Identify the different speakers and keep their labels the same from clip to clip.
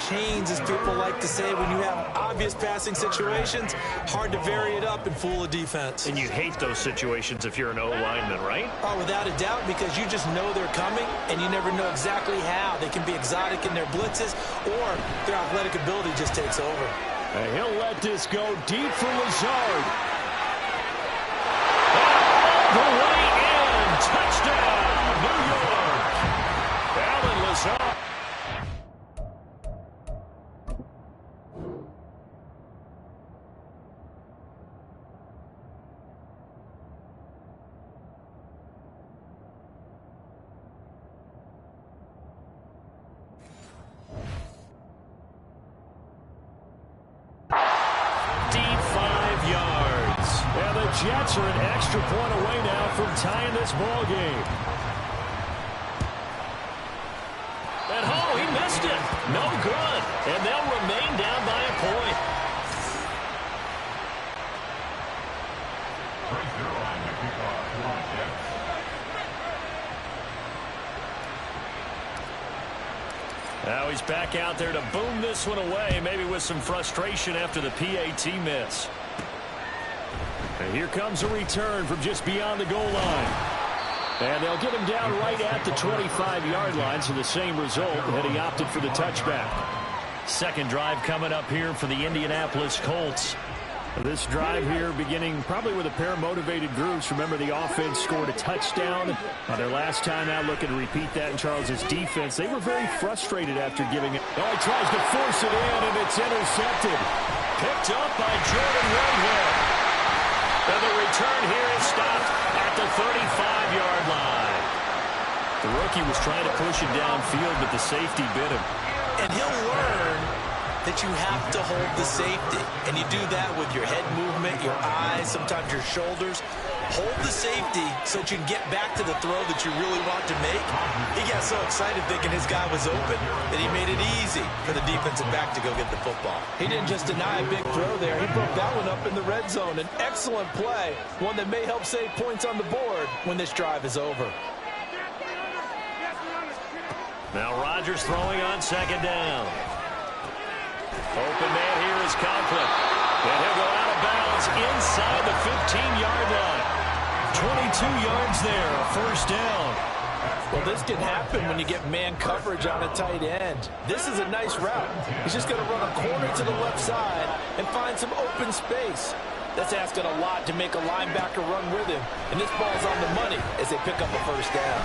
Speaker 1: chains, as people like to say. When you have obvious passing situations, hard to vary it up and fool a defense.
Speaker 2: And you hate those situations if you're an O-lineman, right?
Speaker 1: Oh, without a doubt, because you just know they're coming, and you never know exactly how. They can be exotic in their blitzes, or their athletic ability just takes over.
Speaker 3: And he'll let this go deep for Lazard.
Speaker 2: The way in. Touchdown, New York. Alan Lazard.
Speaker 3: Jets are an extra point away now from tying this ball game.
Speaker 2: And he missed it. No good. And they'll remain down by a point. Now he's back out there to boom this one away, maybe with some frustration after the PAT miss.
Speaker 3: And here comes a return from just beyond the goal line. And they'll get him down right at the 25-yard line, so the same result, had he opted for the touchback.
Speaker 2: Second drive coming up here for the Indianapolis Colts.
Speaker 3: This drive here beginning probably with a pair of motivated groups. Remember, the offense scored a touchdown. Their last time out, looking to repeat that in Charles's defense. They were very frustrated after giving it. Oh, he tries to force it in, and it's intercepted.
Speaker 2: Picked up by Jordan Whitehead. And the return here is stopped at the 35-yard line.
Speaker 3: The rookie was trying to push it downfield, but the safety bit him.
Speaker 1: And he'll learn that you have to hold the safety. And you do that with your head movement, your eyes, sometimes your shoulders. Hold the safety so that you can get back to the throw that you really want to make. He got so excited thinking his guy was open that he made it easy for the defensive back to go get the football. He didn't just deny a big throw there. He broke that one up in the red zone. An excellent play, one that may help save points on the board when this drive is over.
Speaker 2: Now Rodgers throwing on second down. Open man here is Conklin. And he'll go out of bounds inside the 15-yard line. 22 yards there, first down.
Speaker 1: Well, this can happen when you get man coverage on a tight end. This is a nice route. He's just going to run a corner to the left side and find some open space. That's asking a lot to make a linebacker run with him. And this ball's on the money as they pick up a first down.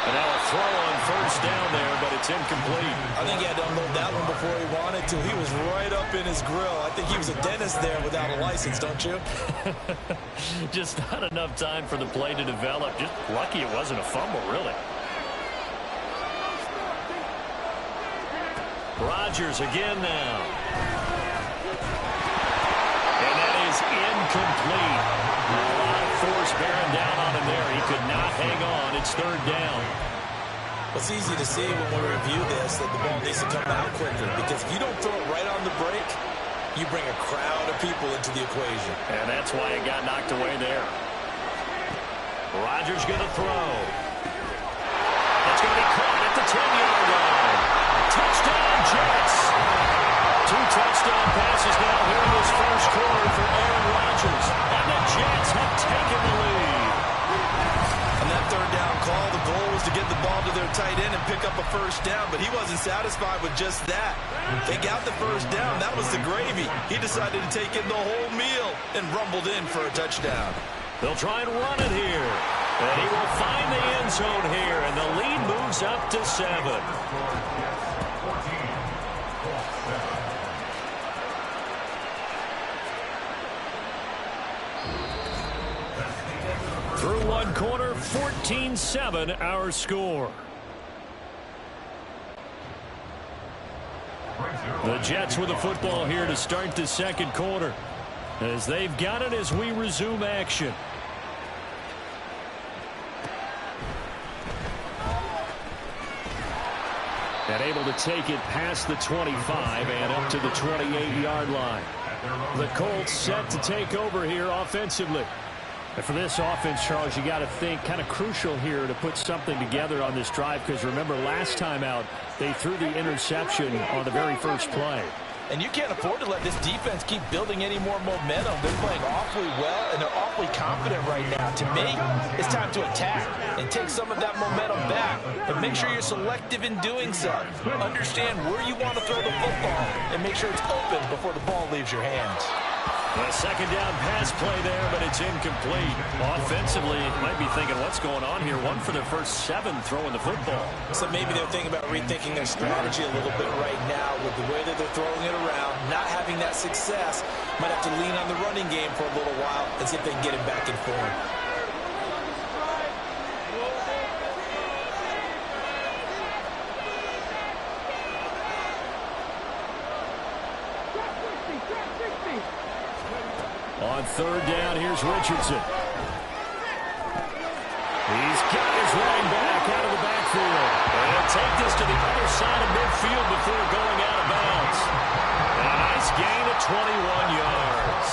Speaker 2: And now a throw on first down there, but it's incomplete.
Speaker 1: I think he had to unload that one before he wanted to. He was right up in his grill. I think he was a dentist there without a license, don't you?
Speaker 2: Just not enough time for the play to develop. Just lucky it wasn't a fumble, really. Rodgers again now. And that is incomplete. A lot of force bearing down on him there. He could not hang on. It's third down.
Speaker 1: It's easy to see when we review this that the ball needs to come out quicker, because if you don't throw it right on the break, you bring a crowd of people into the equation.
Speaker 2: And that's why it got knocked away there. Rodgers going to throw. It's going to be caught at the 10-yard line. Touchdown, Jets. 2 touchdown passes now here in this first quarter for Aaron Rodgers. And the Jets have taken the lead.
Speaker 1: On that third down call, the goal was to get the ball to their tight end and pick up a first down, but he wasn't satisfied with just that. They got the first down. That was the gravy. He decided to take in the whole meal and rumbled in for a touchdown.
Speaker 2: They'll try and run it here. And he will find the end zone here, and the lead moves up to 7. Through one quarter, 14-7 our score. The Jets with the football here to start the second quarter, as they've got it as we resume action.
Speaker 3: And able to take it past the 25 and up to the 28-yard line. The Colts set to take over here offensively. And for this offense, Charles, you got to think kind of crucial here to put something together on this drive, because remember last time out they threw the interception on the very first play.
Speaker 1: And you can't afford to let this defense keep building any more momentum. They're playing awfully well, and they're awfully confident right now. To me, it's time to attack and take some of that momentum back. But make sure you're selective in doing so. Understand where you want to throw the football, and make sure it's open before the ball leaves your hands.
Speaker 2: A second down pass play there, but it's incomplete. Offensively, you might be thinking, what's going on here? One for their first 7 throwing the football.
Speaker 1: So maybe they're thinking about rethinking their strategy a little bit right now with the way that they're throwing it around, not having that success. Might have to lean on the running game for a little while and see if they can get it back in form.
Speaker 3: On third down, here's Richardson. He's got his running back out of the backfield.
Speaker 2: And they'll take this to the other side of midfield before going out of bounds. And a nice gain of 21 yards.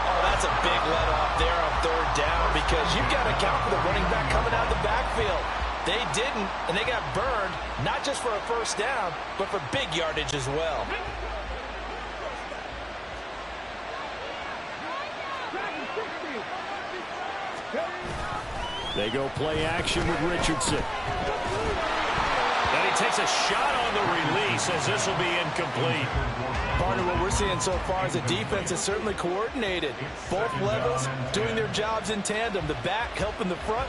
Speaker 1: Oh, that's a big let off there on third down, because you've got to account for the running back coming out of the backfield. They didn't, and they got burned, not just for a first down, but for big yardage as well.
Speaker 3: They go play action with Richardson.
Speaker 2: And he takes a shot on the release, as this will be incomplete.
Speaker 1: Partner, what we're seeing so far is the defense is certainly coordinated. Both levels doing their jobs in tandem. The back helping the front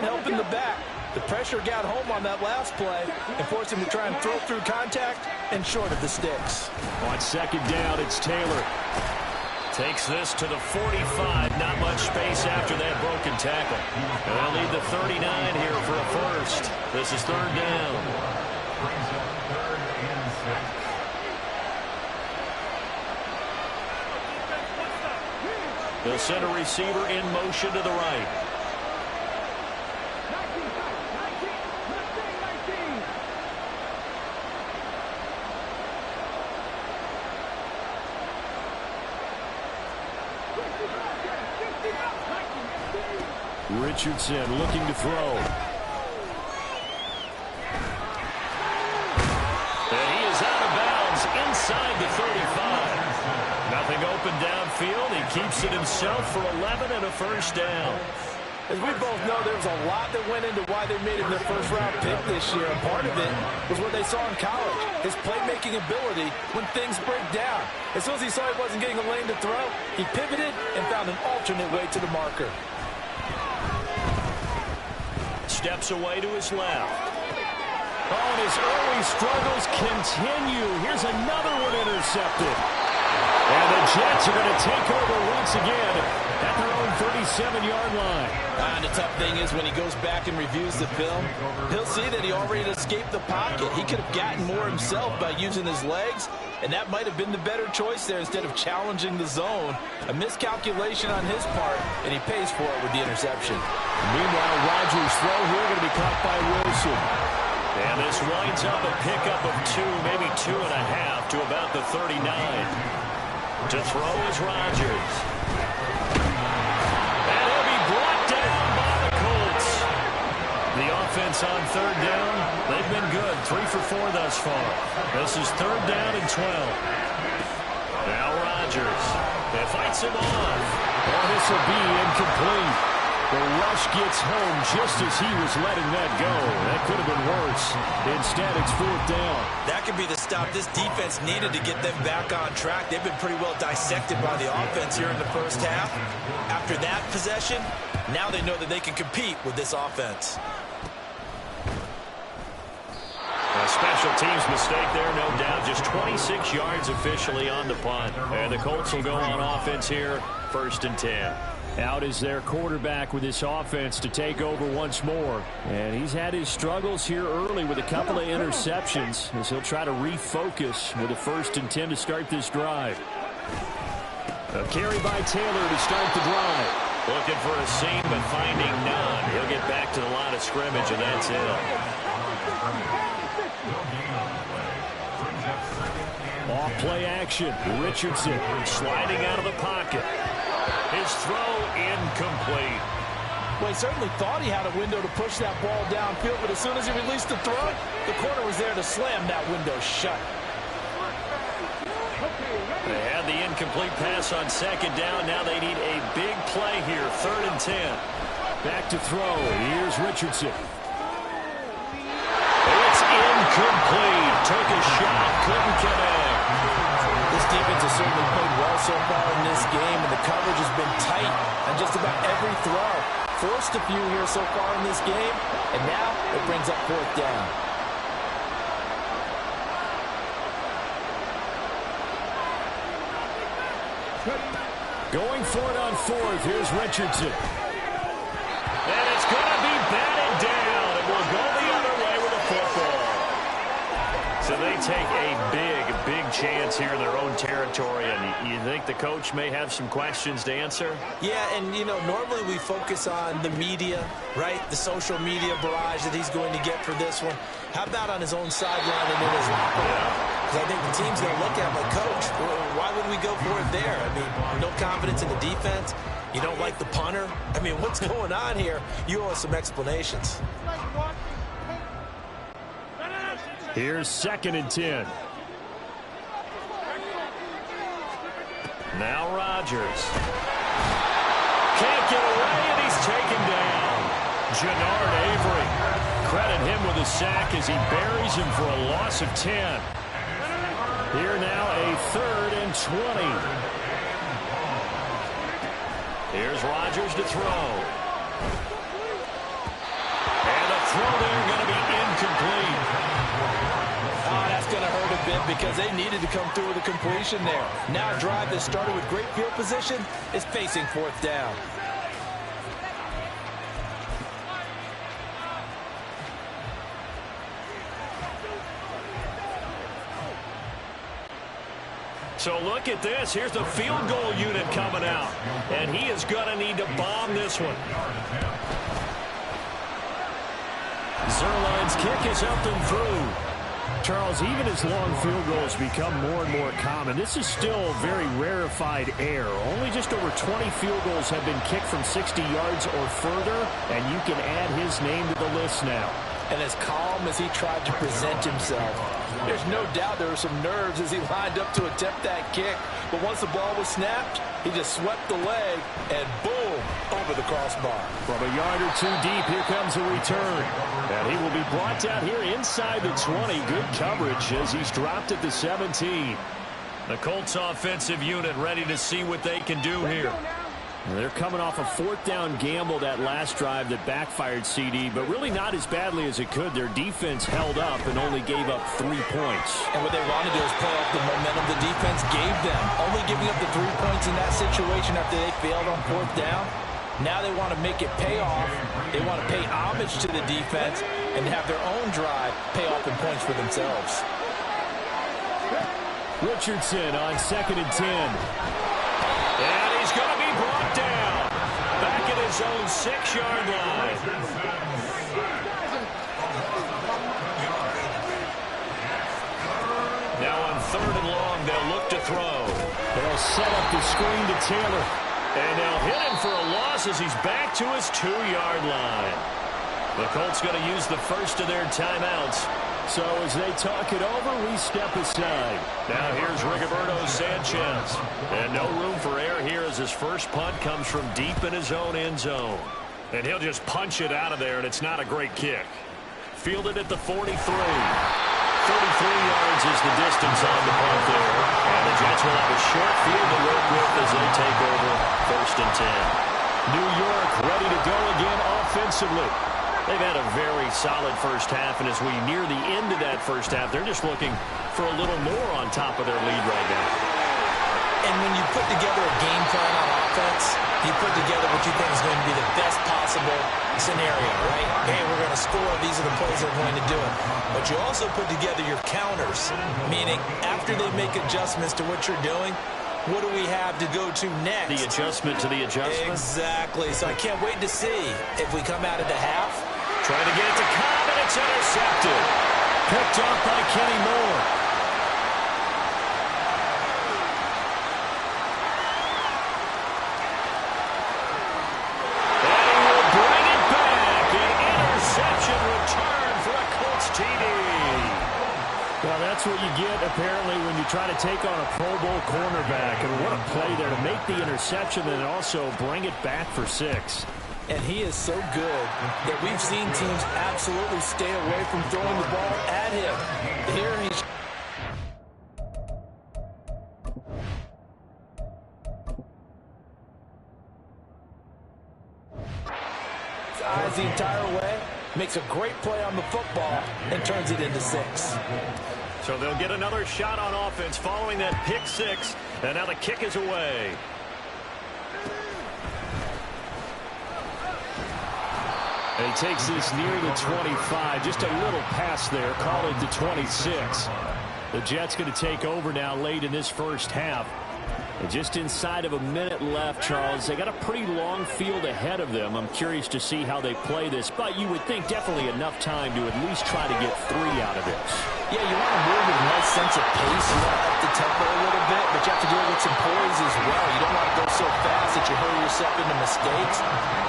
Speaker 1: helping the back. The pressure got home on that last play and forced him to try and throw through contact and short of the sticks.
Speaker 3: On second down, it's Taylor.
Speaker 2: Takes this to the 45. Not much space after that broken tackle. And they'll need the 39 here for a first. This is third down. They'll send a receiver in motion to the right.
Speaker 3: Richardson looking to throw.
Speaker 2: And he is out of bounds inside the 35. Nothing open downfield. He keeps it himself for 11 and a first down.
Speaker 1: As we both know, there was a lot that went into why they made him their first-round pick this year. And part of it was what they saw in college, his playmaking ability when things break down. As soon as he saw he wasn't getting a lane to throw, he pivoted and found an alternate way to the marker.
Speaker 2: Steps away to his left.
Speaker 3: Oh, and his early struggles continue. Here's another one intercepted. And the Jets are going to take over once again at their own 37-yard line.
Speaker 1: And the tough thing is when he goes back and reviews the film, he'll see that he already escaped the pocket. He could have gotten more himself by using his legs, and that might have been the better choice there instead of challenging the zone. A miscalculation on his part, and he pays for it with the interception.
Speaker 3: Meanwhile, Rodgers' throw here going to be caught by Wilson.
Speaker 2: And this winds up a pickup of 2, maybe 2.5 to about the 39. To throw is Rodgers. And he'll be brought down by the Colts. The offense on third down, they've been good. 3 for 4 thus far. This is third down and 12. Now Rodgers. It fights him off.
Speaker 3: Oh, this will be incomplete. The rush gets home just as he was letting that go. That could have been worse. Instead, it's fourth down.
Speaker 1: That could be the stop this defense needed to get them back on track. They've been pretty well dissected by the offense here in the first half. After that possession, now they know that they can compete with this offense.
Speaker 2: A special teams mistake there, no doubt. Just 26 yards officially on the punt. And the Colts will go on offense here, 1st and 10.
Speaker 3: Out is their quarterback with this offense to take over once more. And he's had his struggles here early with a couple of interceptions as he'll try to refocus with a 1st and 10 to start this drive. A carry by Taylor to start the drive.
Speaker 2: Looking for a seam, but finding none. He'll get back to the line of scrimmage, and that's it.
Speaker 3: Off play action. Richardson
Speaker 2: sliding out of the pocket. His throw incomplete.
Speaker 4: Well, he certainly thought he had a window to push that ball downfield, but as soon as he released the throw, the corner was there to slam that window shut.
Speaker 2: They had the incomplete pass on second down. Now they need a big play here, 3rd and 10.
Speaker 3: Back to throw. Here's Richardson.
Speaker 2: It's incomplete. Took a shot, couldn't connect.
Speaker 4: This defense has certainly played well so far in this game, and the coverage has been tight on just about every throw. Forced a few here so far in this game, and now it brings up 4th down.
Speaker 3: Going for it on 4th. Here's Richardson.
Speaker 2: And it's going to be batted down. It will go the other way with a football. So they take a big chance here in their own territory. And you think the coach may have some questions to answer?
Speaker 1: Yeah, and, you know, normally we focus on the media, right? The social media barrage that he's going to get for this one. How about on his own sideline and in his locker room? Because I think the team's going to look at him like, Coach, why would we go for it there? I mean, no confidence in the defense. You don't like the punter? I mean, what's going on here? You owe us some explanations.
Speaker 3: Here's 2nd and 10.
Speaker 2: Now Rodgers. Can't get away, and he's taken down. Jannard Avery. Credit him with a sack as he buries him for a loss of 10.
Speaker 3: Here now a 3rd and 20.
Speaker 2: Here's Rodgers to throw. And the throw there going to be incomplete.
Speaker 4: Oh, that's going to hurt a bit because they needed to come through with a completion there. Now a drive that started with great field position is facing 4th down.
Speaker 2: So look at this. Here's the field goal unit coming out. And he is going to need to bomb this one.
Speaker 3: Zerline's kick is up and through. Charles, even as long field goals become more and more common, this is still very rarefied air. Only just over 20 field goals have been kicked from 60 yards or further, and you can add his name to the list now.
Speaker 4: And as calm as he tried to present himself, there's no doubt there were some nerves as he lined up to attempt that kick. But once the ball was snapped, he just swept the leg and boom, over the crossbar.
Speaker 3: From a yard or two deep, here comes a return. And he will be brought down here inside the 20. Good coverage as he's dropped at the 17.
Speaker 2: The Colts offensive unit ready to see what they can do here.
Speaker 3: They're coming off a 4th down gamble that last drive that backfired CD, but really not as badly as it could. Their defense held up and only gave up 3 points.
Speaker 4: And what they want to do is play off the momentum the defense gave them. Only giving up the 3 points in that situation after they failed on 4th down. Now they want to make it pay off. They want to pay homage to the defense and have their own drive pay off in points for themselves.
Speaker 3: Richardson on 2nd and 10.
Speaker 2: And he's going to be brought down back at his own 6-yard line. Now on 3rd and long, they'll look to throw.
Speaker 3: They'll set up the screen to Taylor.
Speaker 2: And they'll hit him for a loss as he's back to his 2-yard line. The Colts going to use the first of their timeouts.
Speaker 3: So as they talk it over, we step aside.
Speaker 2: Now here's Rigoberto Sanchez. And no room for error here as his first punt comes from deep in his own end zone. And he'll just punch it out of there, and it's not a great kick. Fielded at the 43. 33 yards is the distance on the punt there. And the Jets will have a short field to work with as they take over 1st and 10.
Speaker 3: New York ready to go again offensively.
Speaker 2: They've had a very solid first half, and as we near the end of that first half, they're just looking for a little more on top of their lead right now.
Speaker 1: And when you put together a game plan on offense, you put together what you think is going to be the best possible scenario, right? Hey, we're going to score. These are the plays that are going to do it. But you also put together your counters, meaning after they make adjustments to what you're doing, what do we have to go to next?
Speaker 2: The adjustment to the adjustment?
Speaker 1: Exactly. So I can't wait to see if we come out at the half.
Speaker 2: Trying to get it to Cobb, and it's intercepted.
Speaker 3: Picked off by Kenny Moore. Well, that's what you get, apparently, when you try to take on a Pro Bowl cornerback. And what a play there to make the interception and also bring it back for 6.
Speaker 4: And he is so good that we've seen teams absolutely stay away from throwing the ball at him. Here he's... eyes the entire way, makes a great play on the football, and turns it into 6.
Speaker 3: So they'll get another shot on offense following that pick 6, and now the kick is away. And he takes this near the 25, just a little pass there, call it the 26. The Jets going to take over now late in this first half. And just inside of a minute left, Charles. They got a pretty long field ahead of them. I'm curious to see how they play this, but you would think definitely enough time to at least try to get 3 out of this.
Speaker 4: Yeah, you want to move with a nice sense of pace. You want to up the tempo a little bit, but you have to do it with some poise as well. You don't want to go so fast that you hurry yourself into mistakes.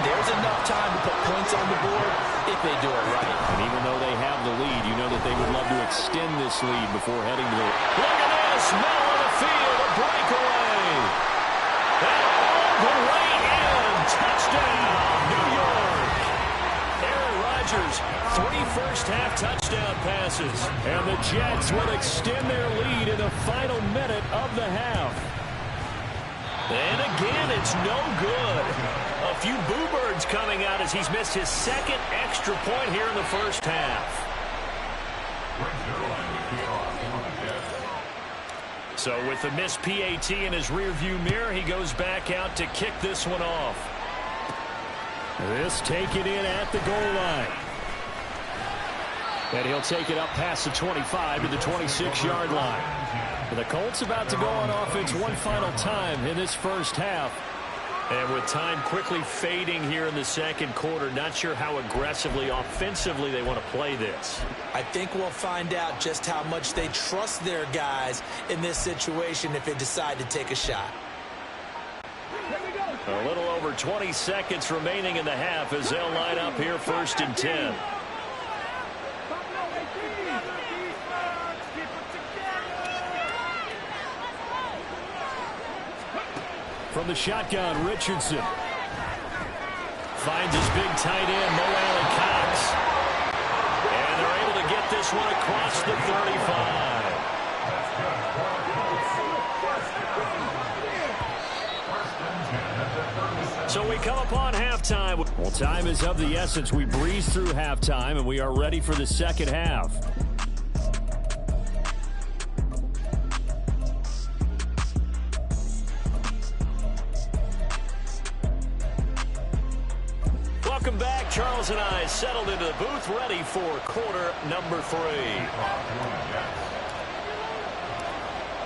Speaker 4: There's enough time to put points on the board if they do it right.
Speaker 3: And even though they have the lead, you know that they would love to extend this lead before heading to the... Look at this! Middle of the field, a breakaway! And all the way in! Touchdown, New York! Aaron Rodgers, 3 first-half touchdown passes. And the Jets will extend their lead in the final minute of the half. And again, it's no good. A few boo birds coming out as he's missed his 2nd extra point here in the first half. So with the missed PAT in his rearview mirror, he goes back out to kick this one off. This taken in at the goal line. And he'll take it up past the 25 to the 26-yard line. And the Colts about to go on offense one final time in this first half. And with time quickly fading here in the second quarter, not sure how aggressively, offensively they want to play this.
Speaker 1: I think we'll find out just how much they trust their guys in this situation if they decide to take a shot.
Speaker 3: A little over 20 seconds remaining in the half as they'll line up here 1st and 10. From the shotgun, Richardson finds his big tight end, Mo Alley-Cox. And they're able to get this one across the 35. So we come upon halftime. Well, time is of the essence. We breeze through halftime, and we are ready for the second half. Welcome back. Charles and I settled into the booth, ready for quarter number 3.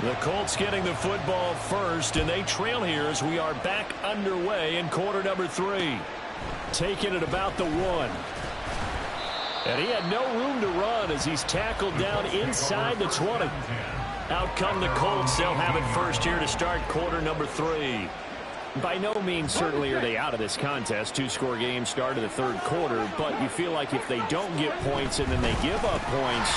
Speaker 3: The Colts getting the football first, and they trail here as we are back underway in quarter number 3. Taking it about the 1. And he had no room to run as he's tackled down inside the 20. Out come the Colts. They'll have it first here to start quarter number 3. By no means certainly are they out of this contest. 2-score game start of the third quarter, but you feel like if they don't get points and then they give up points,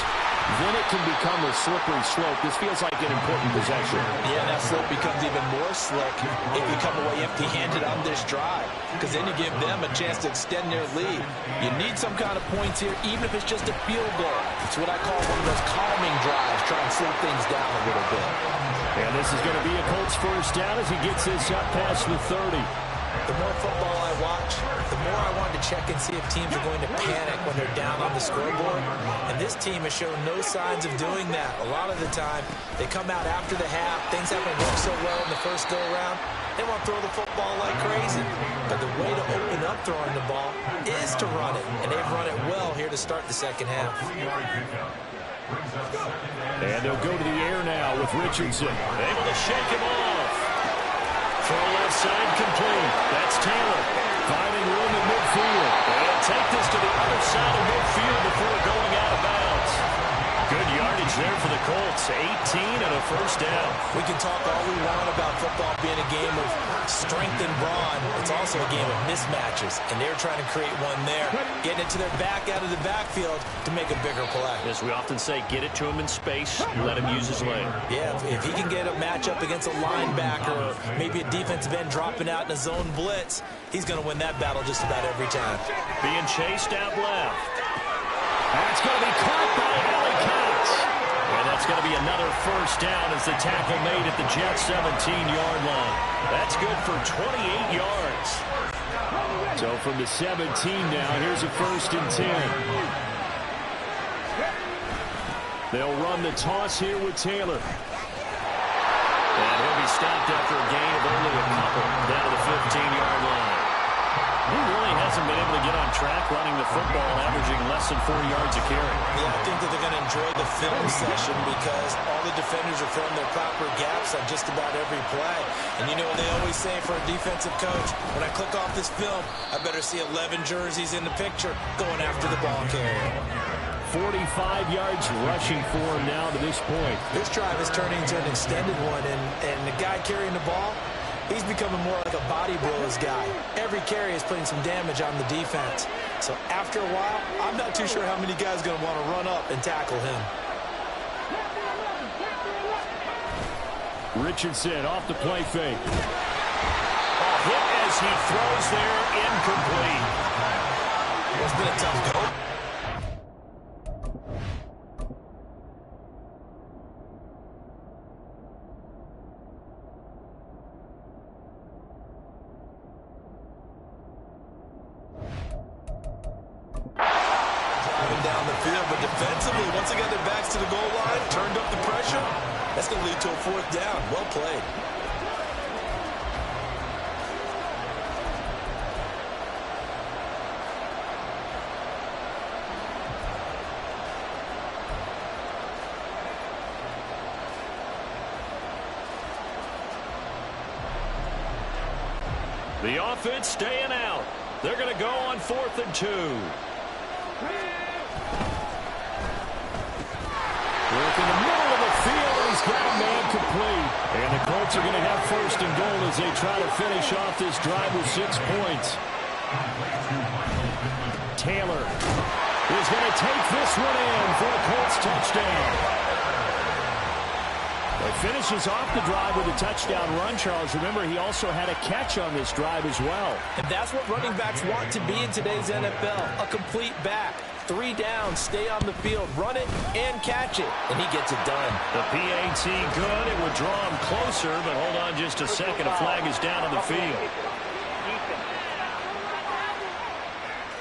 Speaker 3: then it can become a slippery slope. This feels like an important possession.
Speaker 1: Yeah, that slope becomes even more slick if you come away empty-handed on this drive, because then you give them a chance to extend their lead. You need some kind of points here, even if it's just a field goal. It's what I call one of those calming drives, try and slow things down a little bit.
Speaker 3: And this is going to be a Colts first down as he gets this up past the 30.
Speaker 1: The more football I watch, the more I want to check and see if teams are going to panic when they're down on the scoreboard. And this team has shown no signs of doing that. A lot of the time, they come out after the half. Things haven't worked so well in the first go-around. They want to throw the football like crazy. But the way to open up throwing the ball is to run it. And they've run it well here to start the second half.
Speaker 3: And they'll go to the air now with Richardson. Able to shake him off. Throw left side complete. That's Taylor. Finding room in midfield. They'll take this to the other side of midfield before going out of bounds. Good yardage there for the Colts. 18 and a first down.
Speaker 1: We can talk all we want about football being a game of strength and brawn. It's also a game of mismatches, and they're trying to create one there. getting it to their back out of the backfield to make a bigger play.
Speaker 3: As we often say, get it to him in space, let him use his leg.
Speaker 1: Yeah, if he can get a matchup against a linebacker or maybe a defensive end dropping out in a zone blitz, he's going to win that battle just about every time.
Speaker 3: Being chased out left. That's going to be caught by Allie Cox. And that's going to be another first down as the tackle made at the Jets' 17-yard line. That's good for 28 yards. So from the 17 now, here's a 1st and 10. They'll run the toss here with Taylor. And he'll be stopped after a gain of only a couple down to the 15-yard line. He really hasn't been able to get on track running the football, averaging less than 4 yards a carry.
Speaker 1: Yeah, I think that they're going to enjoy the film session because all the defenders are filling their proper gaps on just about every play. And you know what they always say for a defensive coach, when I click off this film, I better see 11 jerseys in the picture going after the ball carrier.
Speaker 3: 45 yards rushing for him now to this point.
Speaker 1: This drive is turning into an extended one, and the guy carrying the ball, he's becoming more like a body blows guy. Every carry is putting some damage on the defense. So after a while, I'm not too sure how many guys are going to want to run up and tackle him.
Speaker 3: Richardson off the play fake. Hit as he throws there, incomplete.
Speaker 1: It's been a tough go. Down the field, but defensively, once they got their backs to the goal line, turned up the pressure, that's going to lead to a 4th down. Well played.
Speaker 3: The offense staying out. They're going to go on 4th and 2. Work in the middle of the field, and he's got a man complete. And the Colts are going to have 1st and goal as they try to finish off this drive with 6 points. Taylor is going to take this one in for a Colts touchdown. He finishes off the drive with a touchdown run, Charles. Remember, he also had a catch on this drive as well.
Speaker 1: And that's what running backs want to be in today's NFL, a complete back. 3 downs, stay on the field, run it, and catch it. And he gets it done.
Speaker 3: The PAT good. It would draw him closer, but hold on just a second. A flag is down on the field.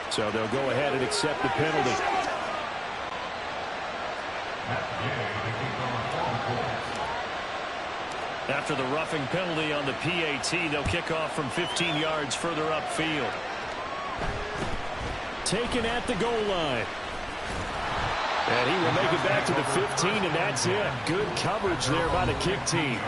Speaker 3: So they'll go ahead and accept the penalty. After the roughing penalty on the PAT, they'll kick off from 15 yards further upfield. Taken at the goal line. And he will make it back to the 15, and that's it. Good coverage there by the kick team.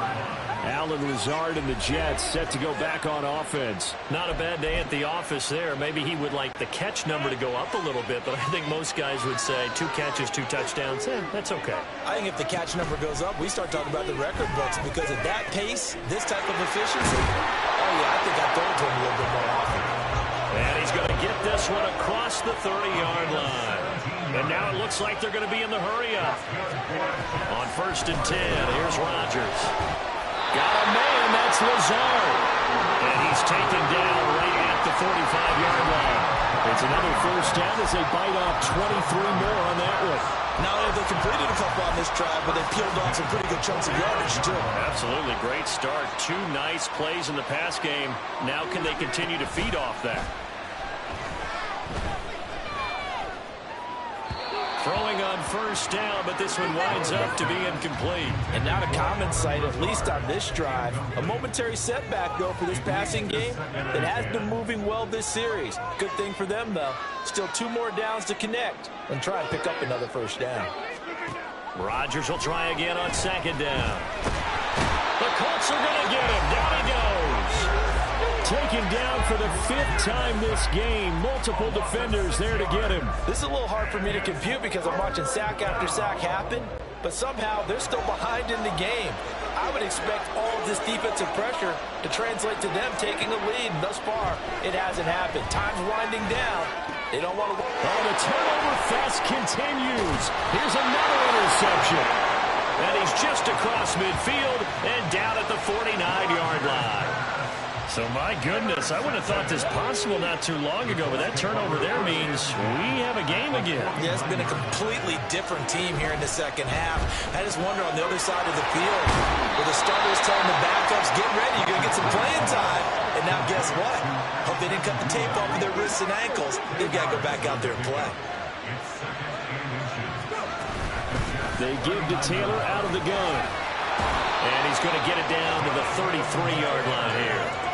Speaker 3: Allen Lazard and the Jets set to go back on offense. Not a bad day at the office there. Maybe he would like the catch number to go up a little bit, but I think most guys would say 2 catches, 2 touchdowns. That's okay.
Speaker 1: I think if the catch number goes up, we start talking about the record books because at that pace, this type of efficiency, oh yeah, I think I throw it to him a little bit more often.
Speaker 3: And he's going to get this one across the 30-yard line. And now it looks like they're going to be in the hurry-up. On 1st and 10, here's Rodgers. Got a man, that's Lazard. And he's taken down right at the 45-yard line. It's another first down as they bite off 23 more on that one.
Speaker 1: Not only have they completed a couple on this drive, but they peeled off some pretty good chunks of yardage, too.
Speaker 3: Absolutely, great start. 2 nice plays in the pass game. Now can they continue to feed off that? Throwing on first down, but this one winds up to be incomplete.
Speaker 1: And not a common sight, at least on this drive. A momentary setback, though, for this passing game that has been moving well this series. Good thing for them, though. Still 2 more downs to connect and try and pick up another first down.
Speaker 3: Rodgers will try again on 2nd down. The Colts are going to get him. Down he goes. Taken down for the 5th time this game. Multiple defenders there to get him.
Speaker 1: This is a little hard for me to compute because I'm watching sack after sack happen, but somehow they're still behind in the game. I would expect all of this defensive pressure to translate to them taking a lead. Thus far, it hasn't happened. Time's winding down. They don't want to...
Speaker 3: Oh, the turnover fest continues. Here's another interception. And he's just across midfield and down at the 49-yard line. So, my goodness, I wouldn't have thought this possible not too long ago, but that turnover there means we have a game again.
Speaker 1: Yeah, it's been a completely different team here in the second half. I just wonder on the other side of the field, where the starters telling the backups, get ready, you're going to get some playing time. And now guess what? Hope they didn't cut the tape off of their wrists and ankles. They've got to go back out there and play.
Speaker 3: They give to Taylor out of the gun. And he's going to get it down to the 33-yard line here.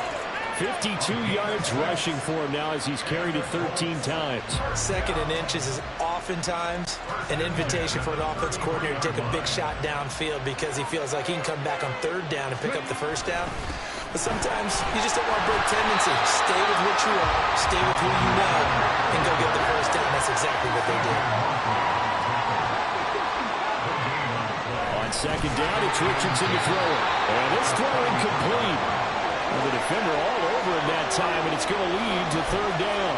Speaker 3: 52 yards rushing for him now as he's carried it 13 times. Second and inches is oftentimes an invitation for an offense coordinator to take a big shot downfield because he feels like he can come back on third down and pick up the first down. But sometimes you just don't want to break tendency. Stay with what you are, stay with who you know, and go get the first down. That's exactly what they did. On second down, it's Richardson to throw it. And this throw incomplete. Well, the defender all over him that time, and it's going to lead to third down.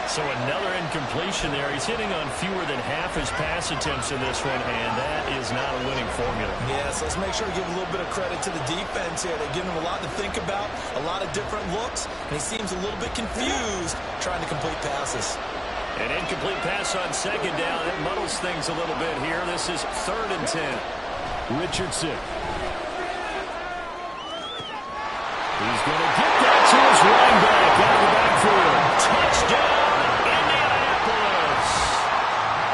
Speaker 3: So another incompletion there. He's hitting on fewer than half his pass attempts in this one, and that is not a winning formula.
Speaker 1: Yeah, so let's make sure to give a little bit of credit to the defense here. They're giving him a lot to think about, a lot of different looks, and he seems a little bit confused trying to complete passes.
Speaker 3: An incomplete pass on second down. It muddles things a little bit here. This is 3rd and 10. Richardson. He's going to get that to his running back out of the backfield. Touchdown, Indianapolis.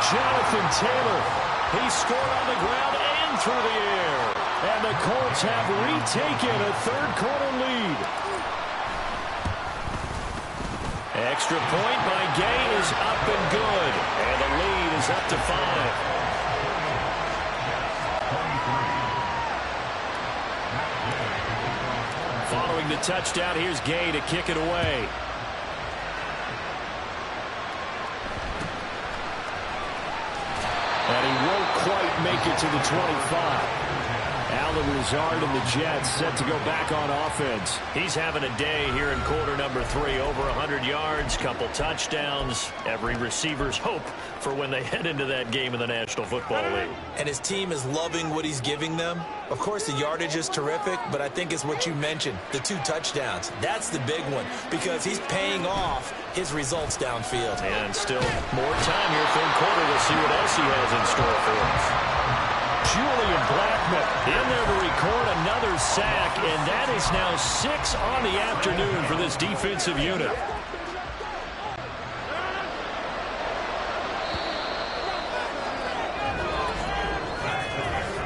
Speaker 3: Jonathan Taylor. He scored on the ground and through the air. And the Colts have retaken a third-quarter lead. Extra point by Gay is up and good. And the lead is up to 5. Following the touchdown, here's Gay to kick it away. And he won't quite make it to the 25. Alan Lazard and the Jets set to go back on offense. He's having a day here in quarter number 3. Over 100 yards, couple touchdowns. Every receiver's hope for when they head into that game in the National Football League.
Speaker 1: And his team is loving what he's giving them. Of course, the yardage is terrific, but I think it's what you mentioned, the 2 touchdowns. That's the big one because he's paying off his results downfield.
Speaker 3: And still more time here, third quarter. We'll see what else he has in store for us. Julian Blackmon in there to record another sack, and that is now 6 on the afternoon for this defensive unit.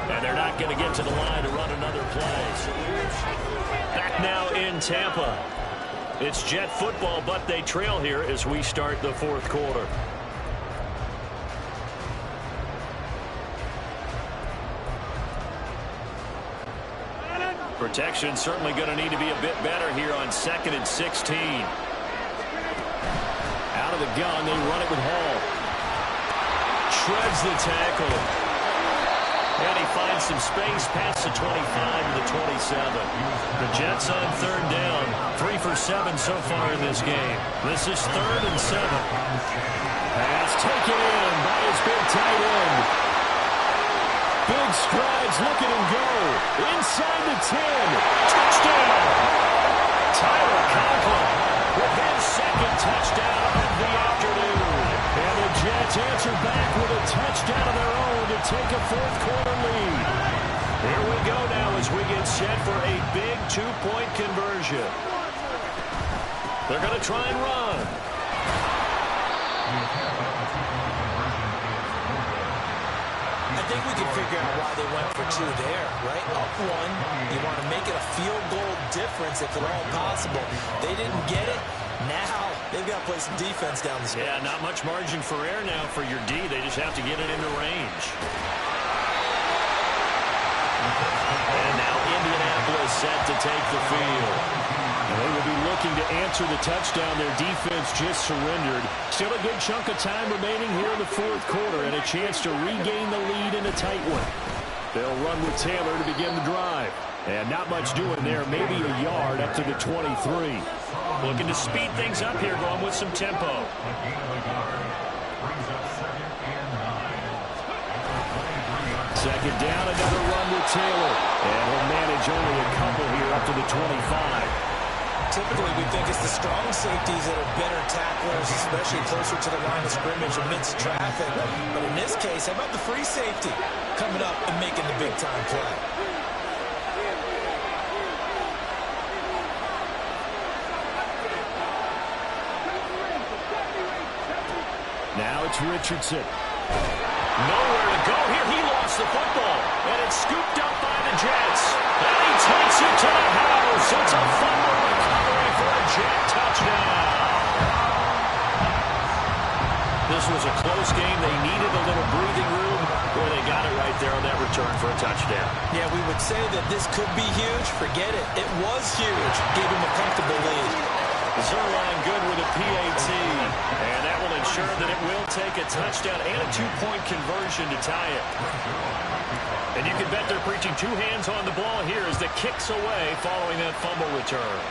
Speaker 3: And they're not going to get to the line to run another play. Back now in Tampa. It's Jet football, but they trail here as we start the fourth quarter. Protection certainly going to need to be a bit better here on 2nd and 16. Out of the gun, they run it with Hall. Shreds the tackle. And he finds some space past the 25 to the 27. The Jets on third down. 3 for 7 so far in this game. This is 3rd and 7. Pass taken in by his big tight end. Big strides, look at him go. Inside the 10. Touchdown. Tyler Conklin with his 2nd touchdown of the afternoon. And the Jets answer back with a touchdown of their own to take a fourth quarter lead. Here we go now as we get set for a big 2-point conversion. They're going to try and run.
Speaker 1: I think we can figure out why they went for 2 there, right? Up 1, you want to make it a field goal difference if at all possible. They didn't get it. Now they've got to play some defense down the stretch.
Speaker 3: Yeah, not much margin for error now for your D. They just have to get it into range. And now Indianapolis set to take the field. And they will be looking to answer the touchdown their defense just surrendered. Still a good chunk of time remaining here in the fourth quarter and a chance to regain the lead in a tight one. They'll run with Taylor to begin the drive. And not much doing there, maybe a yard up to the 23.
Speaker 2: Looking to speed things up here, going with some tempo.
Speaker 3: Second down, another run with Taylor. And he'll manage only a couple here up to the 25.
Speaker 1: Typically, we think it's the strong safeties that are better tacklers, especially closer to the line of scrimmage amidst traffic. But in this case, how about the free safety coming up and making the big-time play?
Speaker 3: Now it's Richardson.
Speaker 2: Nowhere to go here. He lost the football. And it's scooped up by the Jets. And he takes it to the house. It's a fumble recovery for a Jet touchdown. This was a close game. They needed a little breathing room. Boy, they got it right there on that return for a touchdown.
Speaker 1: Yeah, we would say that this could be huge. Forget it. It was huge. Gave him a comfortable lead.
Speaker 2: Zerline good with a PAT. And that will ensure that it will take a touchdown and a two-point conversion to tie it. And you can bet they're preaching two hands on the ball here as the kick's away following that fumble return.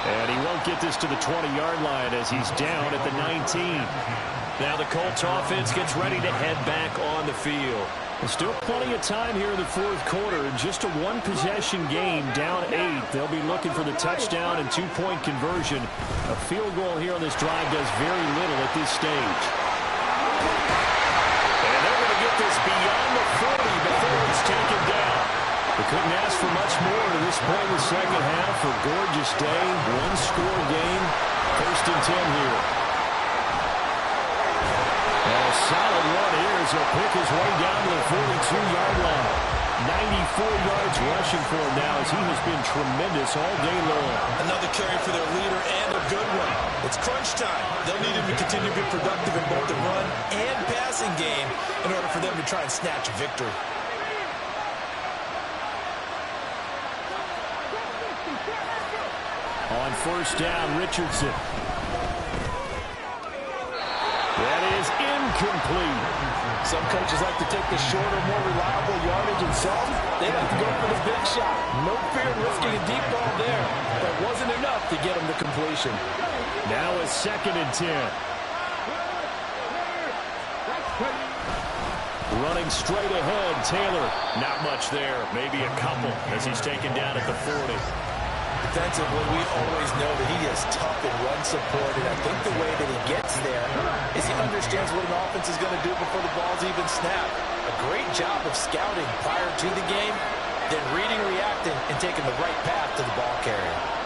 Speaker 3: And he won't get this to the 20-yard line as he's down at the 19.
Speaker 2: Now the Colts offense gets ready to head back on the field.
Speaker 3: Still plenty of time here in the fourth quarter. Just a one-possession game, down 8. They'll be looking for the touchdown and two-point conversion. A field goal here on this drive does very little at this stage.
Speaker 2: And they're going to get this beyond the 40 before it's taken down.
Speaker 3: They couldn't ask for much more to this point in the second half. A gorgeous day, one-score game. First and 10 here. And a solid run here as he'll pick his way down to the 42-yard line. 94 yards rushing for him now as he has been tremendous all day long.
Speaker 1: Another carry for their leader and a good one. It's crunch time. They'll need him to continue to be productive in both the run and passing game in order for them to try and snatch a victory.
Speaker 3: On first down, Richardson. That is incomplete.
Speaker 1: Some coaches like to take the shorter, more reliable yardage, and some, they like to go for the big shot. No fear of risking a deep ball there. That wasn't enough to get him to completion.
Speaker 3: Now a second and 10. Running straight ahead, Taylor.
Speaker 2: Not much there, maybe a couple as he's taken down at the 40.
Speaker 1: Defensively, we always know that he is tough and run support, and I think the way that he gets there is he understands what an offense is going to do before the ball's even snapped. A great job of scouting prior to the game, then reading, reacting, and taking the right path to the ball carrier.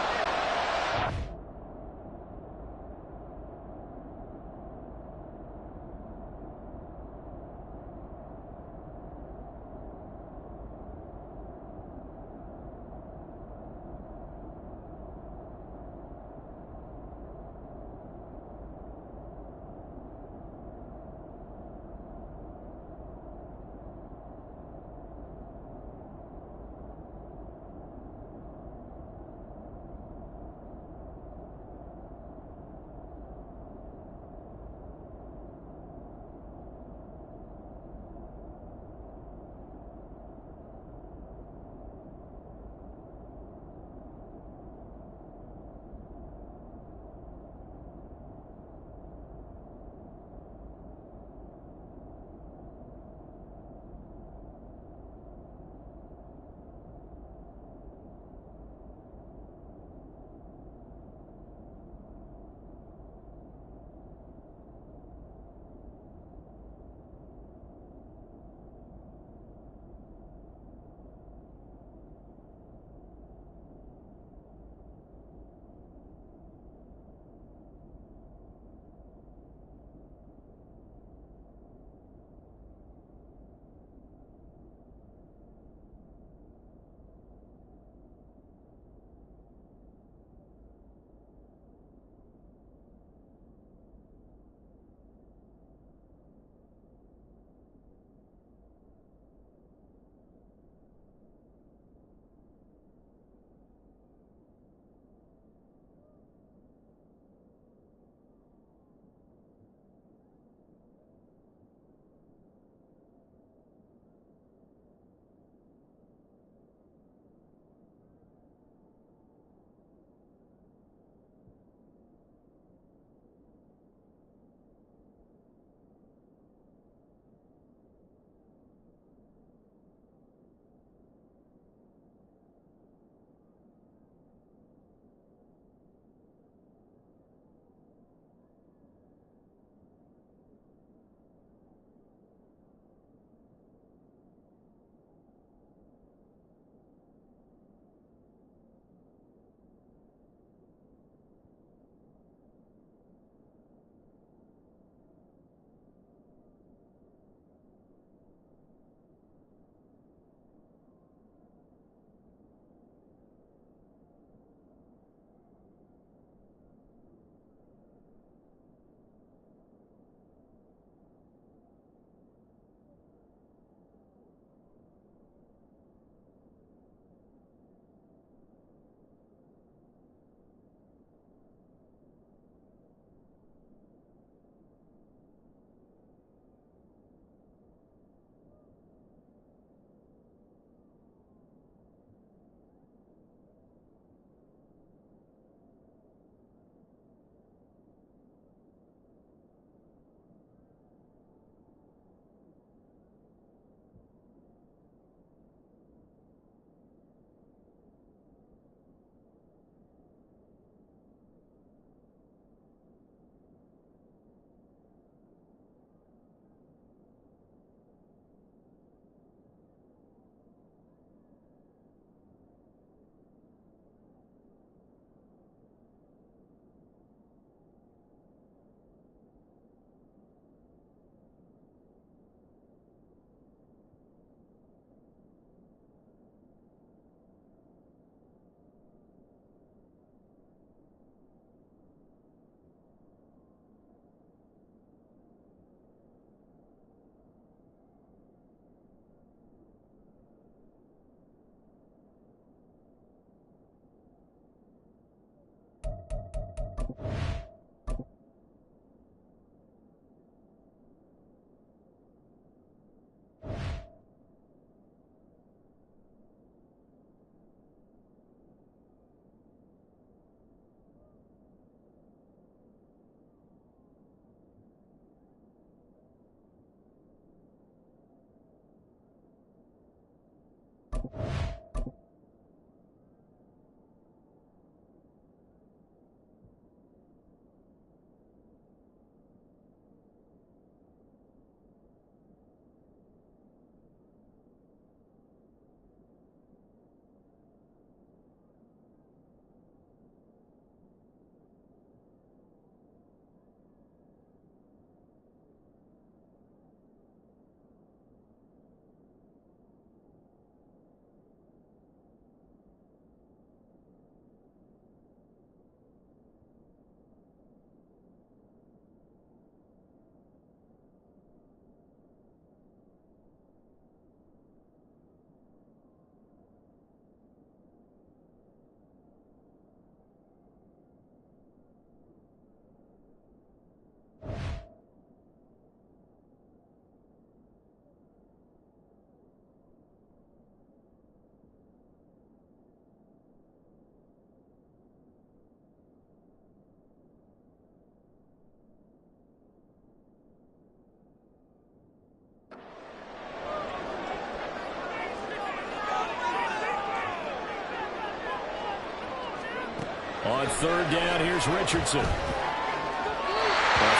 Speaker 3: On third down, here's Richardson. A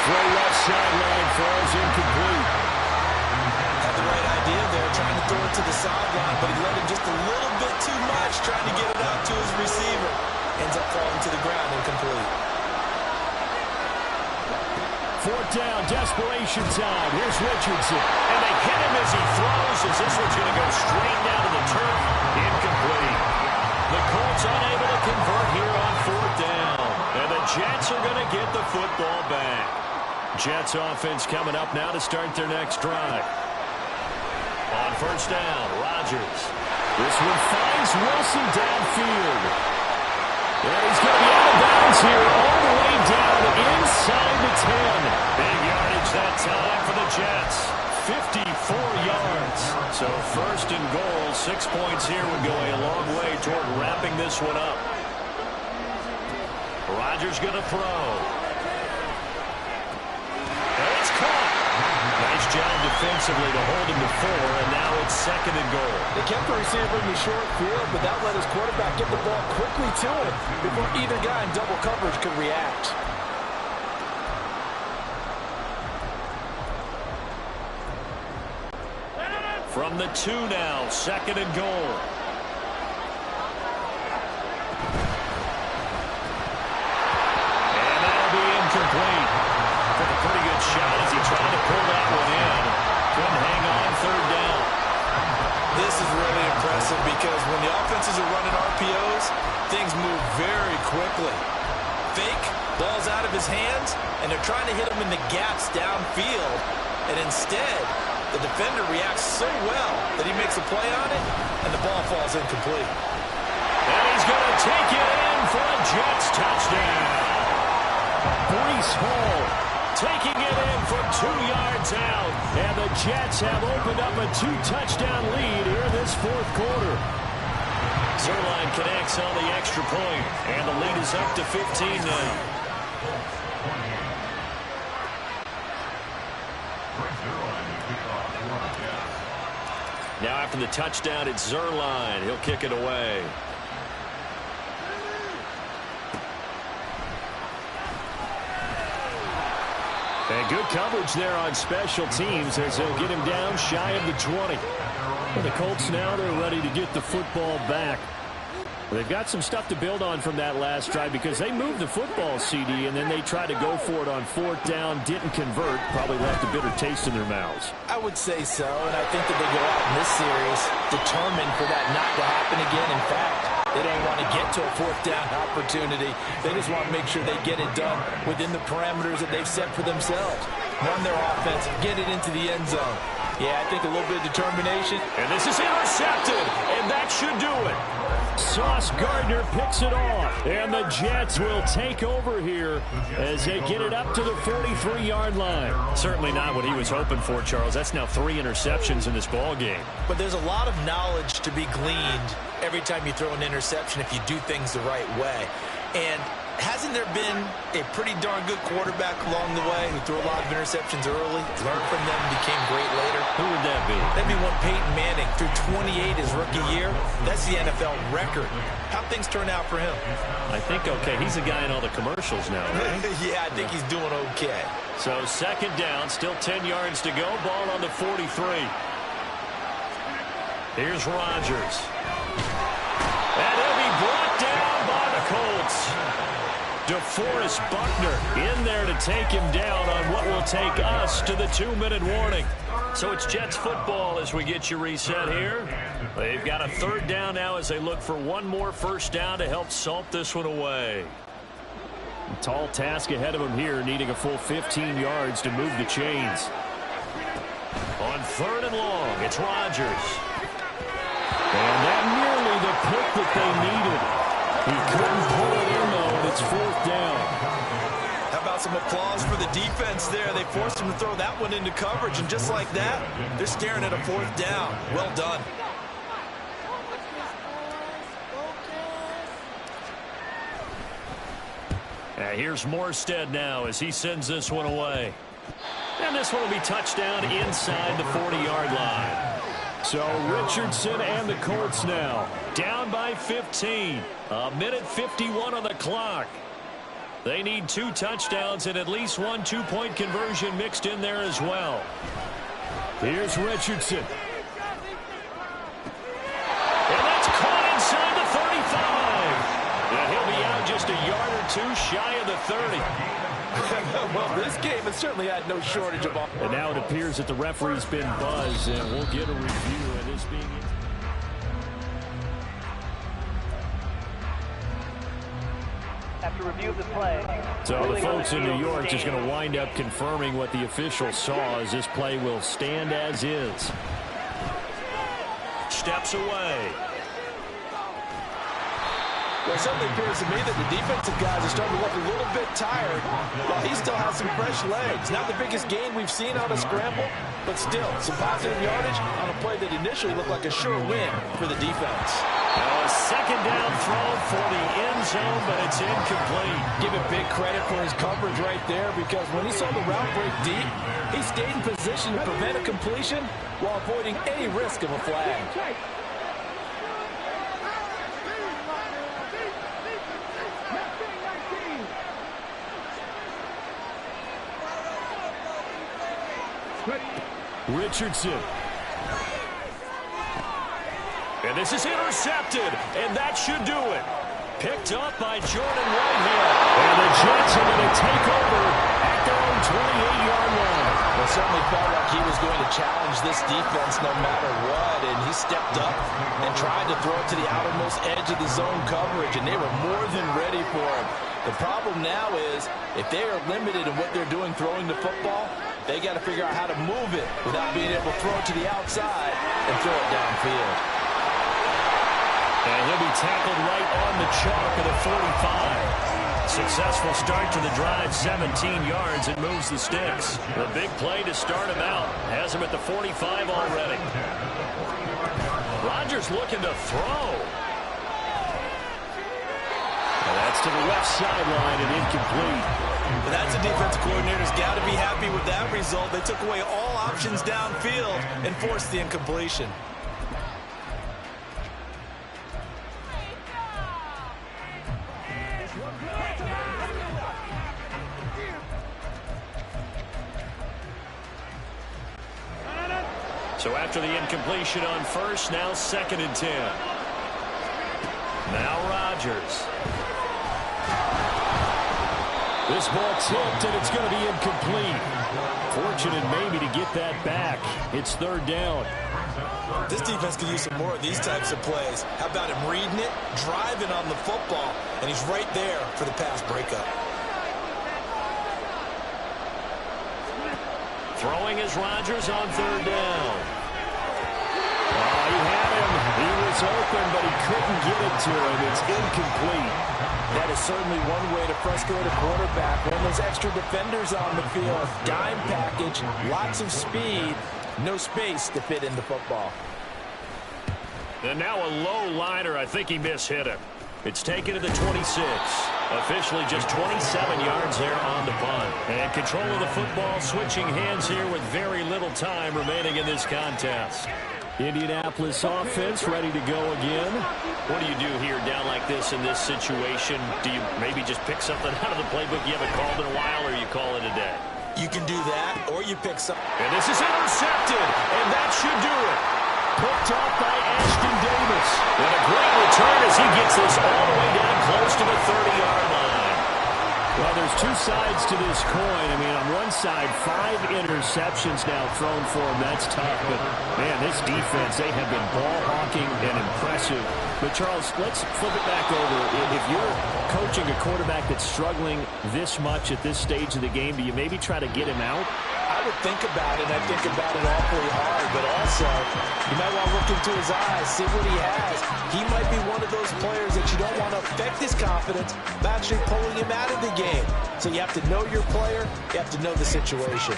Speaker 3: throw left sideline falls incomplete.
Speaker 1: Had the right idea there, trying to throw it to the sideline, but he let it just a little bit too much, trying to get it out to his receiver. Ends up falling to the ground, incomplete.
Speaker 3: Fourth down, desperation time. Here's Richardson. And they hit him as he throws, as this one's going to go straight down to the turf. Incomplete. The Colts unable to convert here on fourth down. And the Jets are going to get the football back. Jets offense coming up now to start their next drive. On first down, Rodgers. This one finds Wilson downfield. And he's going to be out of bounds here all the way down inside the 10. Big yardage that time for the Jets. 54 yards. So first and goal, 6 points here would go a long way toward wrapping this one up. Rodgers going to throw. And it's caught. Nice job defensively to hold him to 4, and now it's second and goal.
Speaker 4: They kept the receiver in the short field, but that let his quarterback get the ball quickly to him before either guy in double coverage could react.
Speaker 3: From the 2 now, second and goal. And that'll be incomplete. Took a pretty good shot as he tried to pull that one in. Couldn't hang on third down.
Speaker 1: This is really impressive because when the offenses are running RPOs, things move very quickly. Fake, ball's out of his hands, and they're trying to hit him in the gaps downfield. And instead, the defender reacts so well that he makes a play on it, and the ball falls incomplete.
Speaker 3: And he's going to take it in for a Jets touchdown. Breece Hall taking it in from 2 yards out. And the Jets have opened up a 2-touchdown lead here in this fourth quarter. Zerline connects on the extra point, and the lead is up to 15 now. Now after the touchdown, it's Zerline. He'll kick it away. And good coverage there on special teams as they'll get him down shy of the 20. And the Colts now, they're ready to get the football back. They've got some stuff to build on from that last drive because they moved the football, CD, and then they tried to go for it on fourth down, didn't convert, probably left a bitter taste in their mouths.
Speaker 1: I would say so, and I think that they go out in this series determined for that not to happen again. In fact, they don't want to get to a fourth down opportunity. They just want to make sure they get it done within the parameters that they've set for themselves. Run their offense, get it into the end zone. Yeah, I think a little bit of determination.
Speaker 3: And this is intercepted, and that should do it. Sauce Gardner picks it off, and the Jets will take over here as they get it up to the 43-yard line. Certainly not what he was hoping for, Charles. That's now 3 interceptions in this ball game.
Speaker 1: But there's a lot of knowledge to be gleaned every time you throw an interception if you do things the right way. And hasn't there been a pretty darn good quarterback along the way who threw a lot of interceptions early, learned from them, and became great later?
Speaker 3: Who would that be?
Speaker 1: That'd be one Peyton Manning, threw 28 his rookie year. That's the NFL record. How'd things turn out for him?
Speaker 3: I think okay. He's a guy in all the commercials now, right?
Speaker 1: Yeah, I think he's doing okay.
Speaker 3: So second down, still 10 yards to go. Ball on the 43. Here's Rodgers. And he'll be brought down by the Colts. DeForest Buckner in there to take him down on what will take us to the 2-minute warning. So it's Jets football as we get you reset here. They've got a third down now as they look for one more first down to help salt this one away. A tall task ahead of them here, needing a full 15 yards to move the chains. On third and long, it's Rodgers. And that nearly the pick that they needed. He couldn't pull it in, though, and it's fourth down.
Speaker 1: How about some applause for the defense there? They forced him to throw that one into coverage, and just like that, they're staring at a fourth down. Well done.
Speaker 3: Here's Morstead now as he sends this one away. And this one will be touchdown inside the 40-yard line. So Richardson and the Colts now down by 15. A minute 51 on the clock. They need 2 touchdowns and at least 1 two-point conversion mixed in there as well. Here's Richardson. And that's caught inside the 35. And he'll be out just a yard or 2 shy of the 30.
Speaker 4: Well, this game has certainly had no shortage of offense.
Speaker 3: And now it appears that the referee's been buzzed, and we'll get a review of this being...
Speaker 5: After review of the play.
Speaker 3: So the folks in New York just going to wind up confirming what the official saw, as this play will stand as is. Steps away.
Speaker 4: Well, it certainly appears to me that the defensive guys are starting to look a little bit tired while he still has some fresh legs. Not the biggest gain we've seen on a scramble, but still some positive yardage on a play that initially looked like a sure win for the defense.
Speaker 3: A second down throw for the end zone, but it's incomplete.
Speaker 4: Give him big credit for his coverage right there, because when he saw the route break deep, he stayed in position to prevent a completion while avoiding any risk of a flag.
Speaker 3: Richardson. And this is intercepted, and that should do it. Picked up by Jordan Whitehead. And the Jets are going to take over at their own 28-yard line.
Speaker 4: Well, certainly felt like he was going to challenge this defense no matter what, and he stepped up and tried to throw it to the outermost edge of the zone coverage, and they were more than ready for him. The problem now is, if they are limited in what they're doing throwing the football, they got to figure out how to move it without being able to throw it to the outside and throw it downfield.
Speaker 3: And he'll be tackled right on the chalk of the 45. Successful start to the drive, 17 yards, and moves the sticks. The big play to start him out. Has him at the 45 already. Rodgers looking to throw. And that's to the left sideline and incomplete.
Speaker 1: But that's a defensive coordinator's got to be happy with that result. They took away all options downfield and forced the incompletion.
Speaker 3: So after the incompletion on first, now 2nd and 10. Now Rodgers. This ball tipped, and it's going to be incomplete. Fortunate maybe to get that back. It's 3rd down.
Speaker 1: This defense could use some more of these types of plays. How about him reading it, driving on the football, and he's right there for the pass breakup.
Speaker 3: Throwing is Rodgers on 3rd down. Oh, he had him. He was open, but he couldn't get it to him. It's incomplete.
Speaker 4: That is certainly one way to frustrate a quarterback. When there's extra defenders on the field, dime package, lots of speed, no space to fit in the football.
Speaker 3: And now a low liner. I think he mishit him. It's taken to the 26. Officially just 27 yards there on the punt. And control of the football switching hands here with very little time remaining in this contest. Indianapolis offense ready to go again. What do you do here down like this in this situation? Do you maybe just pick something out of the playbook you haven't called in a while, or you call it a day?
Speaker 1: You can do that, or you pick something.
Speaker 3: And this is intercepted, and that should do it. Picked off by Ashton Davis. And a great return as he gets this all the way down close to the 30-yard line. Well, there's 2 sides to this coin. I mean, on one side, 5 interceptions now thrown for him. That's tough. But, man, this defense, they have been ball hawking and impressive. But, Charles, let's flip it back over. If you're coaching a quarterback that's struggling this much at this stage of the game, do you maybe try to get him out?
Speaker 4: I would think about it. I think about it awfully hard, but also you might want to look into his eyes, see what he has. He might be one of those players that you don't want to affect his confidence by actually pulling him out of the game. So you have to know your player. You have to know the situation.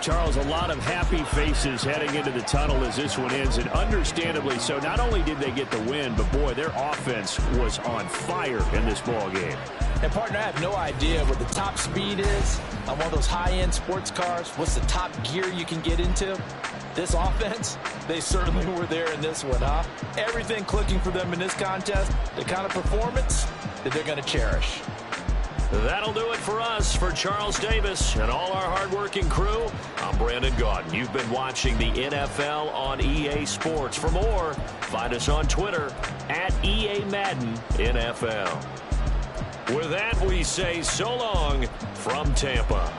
Speaker 3: Charles, a lot of happy faces heading into the tunnel as this one ends, and understandably so. Not only did they get the win, but, boy, their offense was on fire in this ball game.
Speaker 4: And, partner, I have no idea what the top speed is on one of those high-end sports cars. What's the top gear you can get into? This offense, they certainly were there in this one, huh? Everything clicking for them in this contest, the kind of performance that they're going to cherish.
Speaker 3: That'll do it for us. For Charles Davis and all our hardworking crew, I'm Brandon Gaudin. You've been watching the NFL on EA Sports. For more, find us on Twitter at EA Madden NFL. With that, we say so long from Tampa.